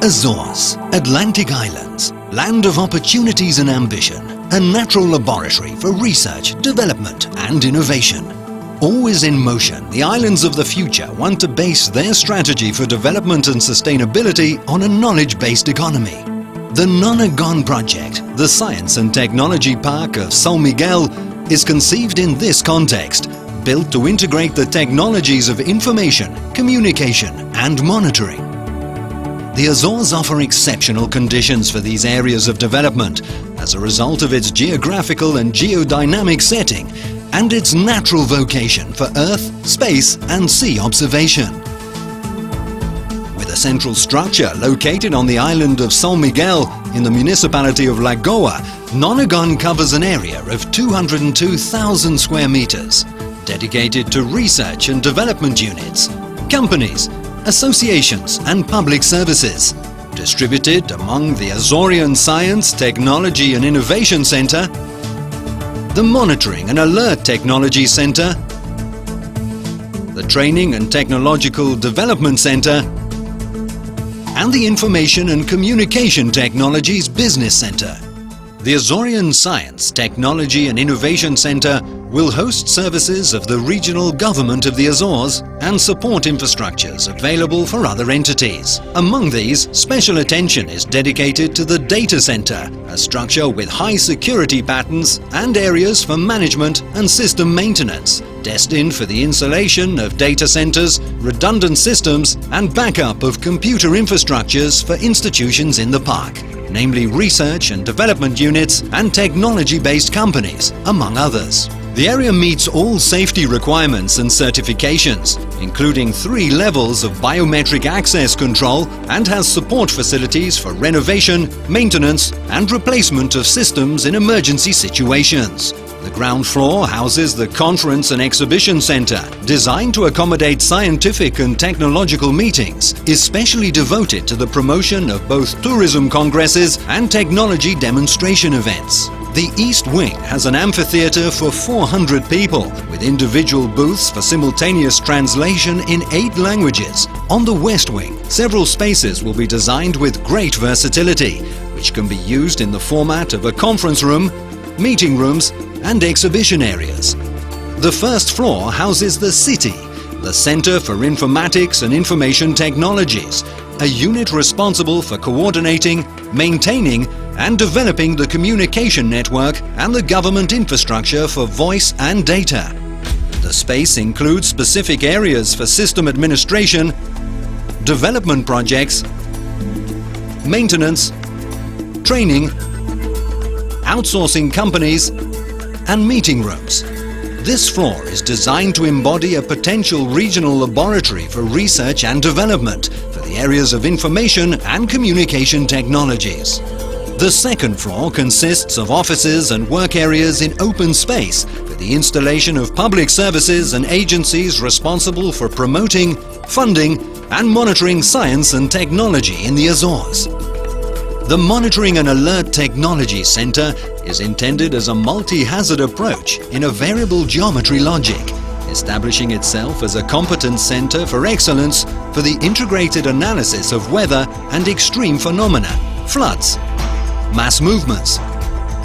Azores, Atlantic Islands, land of opportunities and ambition, a natural laboratory for research, development and innovation. Always in motion, the islands of the future want to base their strategy for development and sustainability on a knowledge-based economy. The NONAGON project, the Science and Technology Park of São Miguel, is conceived in this context, built to integrate the technologies of information, communication and monitoring. The Azores offer exceptional conditions for these areas of development as a result of its geographical and geodynamic setting and its natural vocation for Earth, space and sea observation. With a central structure located on the island of São Miguel in the municipality of Lagoa, NONAGON covers an area of 202,000 square meters, dedicated to research and development units, companies, associations and public services, distributed among the Azorean Science, Technology and Innovation Center, the Monitoring and Alert Technology Center, the Training and Technological Development Center, and the Information and Communication Technologies Business Center. The Azorean Science, Technology and Innovation Center will host services of the regional government of the Azores and support infrastructures available for other entities. Among these, special attention is dedicated to the Data Center, a structure with high security patterns and areas for management and system maintenance, destined for the installation of data centers, redundant systems and backup of computer infrastructures for institutions in the park, namely research and development units and technology-based companies, among others. The area meets all safety requirements and certifications, including 3 levels of biometric access control, and has support facilities for renovation, maintenance and replacement of systems in emergency situations. The ground floor houses the Conference and Exhibition Center, designed to accommodate scientific and technological meetings, especially devoted to the promotion of both tourism congresses and technology demonstration events. The East Wing has an amphitheater for 400 people, with individual booths for simultaneous translation in 8 languages. On the West Wing, several spaces will be designed with great versatility, which can be used in the format of a conference room, meeting rooms and exhibition areas. The first floor houses the City, the Center for Informatics and Information Technologies, a unit responsible for coordinating, maintaining and developing the communication network and the government infrastructure for voice and data. The space includes specific areas for system administration, development projects, maintenance, training, outsourcing companies and meeting rooms. This floor is designed to embody a potential regional laboratory for research and development for the areas of information and communication technologies. The second floor consists of offices and work areas in open space for the installation of public services and agencies responsible for promoting, funding and monitoring science and technology in the Azores. The Monitoring and Alert Technology Center is intended as a multi-hazard approach in a variable geometry logic, establishing itself as a competence center for excellence for the integrated analysis of weather and extreme phenomena, floods, mass movements,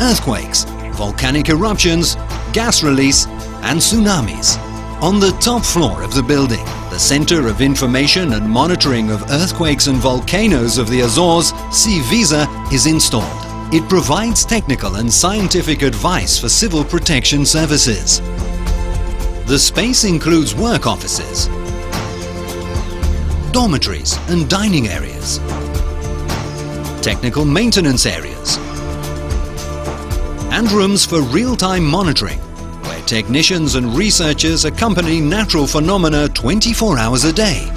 earthquakes, volcanic eruptions, gas release and tsunamis. On the top floor of the building, the Center of Information and Monitoring of Earthquakes and Volcanoes of the Azores, CIVISA, is installed. It provides technical and scientific advice for civil protection services. The space includes work offices, dormitories and dining areas, technical maintenance areas, and rooms for real-time monitoring, where technicians and researchers accompany natural phenomena 24 hours a day,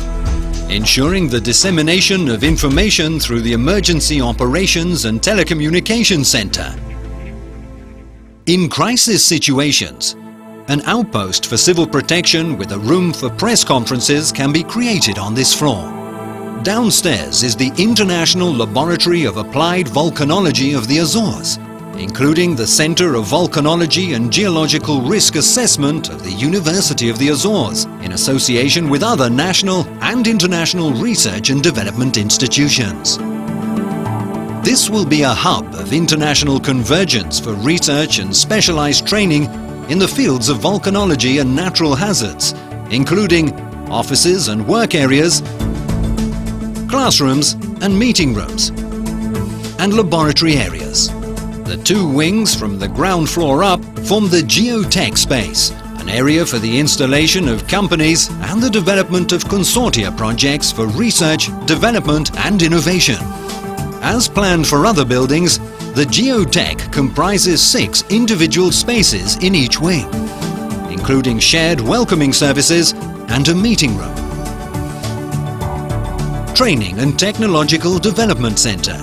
ensuring the dissemination of information through the Emergency Operations and Telecommunications Center. In crisis situations, an outpost for civil protection with a room for press conferences can be created on this floor. Downstairs is the International Laboratory of Applied Volcanology of the Azores, including the Center of Volcanology and Geological Risk Assessment of the University of the Azores, in association with other national and international research and development institutions. This will be a hub of international convergence for research and specialized training in the fields of volcanology and natural hazards, including offices and work areas, classrooms and meeting rooms, and laboratory areas. The two wings from the ground floor up form the Geotech space, an area for the installation of companies and the development of consortia projects for research, development and innovation. As planned for other buildings, the Geotech comprises 6 individual spaces in each wing, including shared welcoming services and a meeting room. Training and Technological Development Center.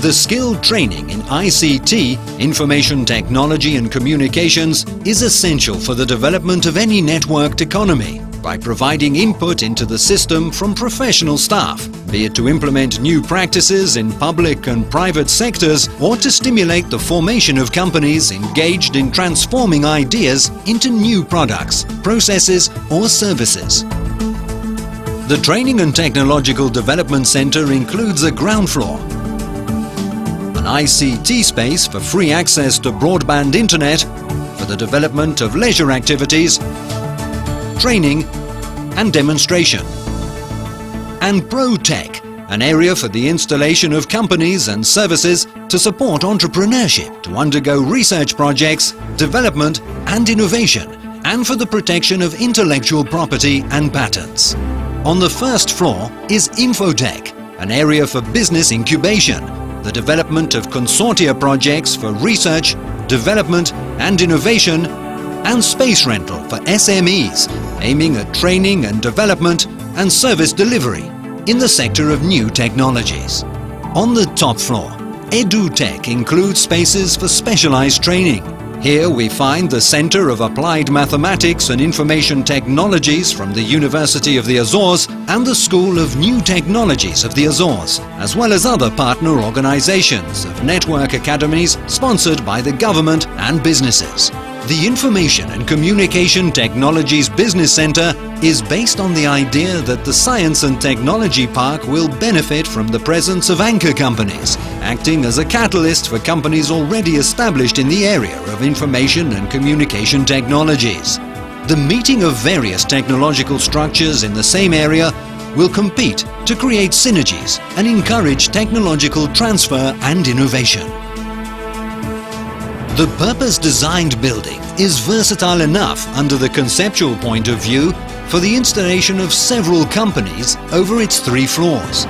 The skilled training in ICT, Information Technology and Communications, is essential for the development of any networked economy by providing input into the system from professional staff, be it to implement new practices in public and private sectors or to stimulate the formation of companies engaged in transforming ideas into new products, processes or services. The Training and Technological Development Center includes a ground floor, an ICT space for free access to broadband internet for the development of leisure activities, training and demonstration, and ProTech, an area for the installation of companies and services to support entrepreneurship to undergo research projects, development and innovation, and for the protection of intellectual property and patents. On the first floor is Infotech, an area for business incubation, the development of consortia projects for research, development and innovation, and space rental for SMEs, aiming at training and development and service delivery in the sector of new technologies. On the top floor, EduTech includes spaces for specialized training. Here we find the Center of Applied Mathematics and Information Technologies from the University of the Azores and the School of New Technologies of the Azores, as well as other partner organizations of network academies sponsored by the government and businesses. The Information and Communication Technologies Business Center is based on the idea that the Science and Technology Park will benefit from the presence of anchor companies, acting as a catalyst for companies already established in the area of information and communication technologies. The meeting of various technological structures in the same area will compete to create synergies and encourage technological transfer and innovation. The purpose-designed building is versatile enough under the conceptual point of view for the installation of several companies over its 3 floors.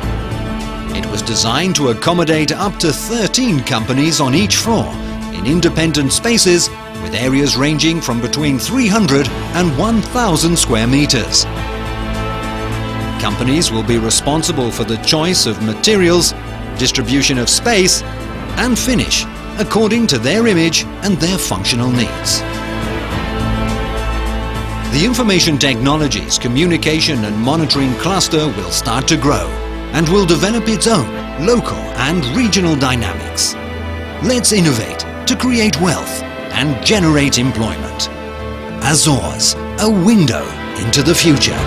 It was designed to accommodate up to 13 companies on each floor in independent spaces with areas ranging from between 300 and 1,000 square meters. Companies will be responsible for the choice of materials, distribution of space and finish according to their image and their functional needs. The Information Technologies Communication and Monitoring Cluster will start to grow and will develop its own local and regional dynamics. Let's innovate to create wealth and generate employment. Azores, a window into the future.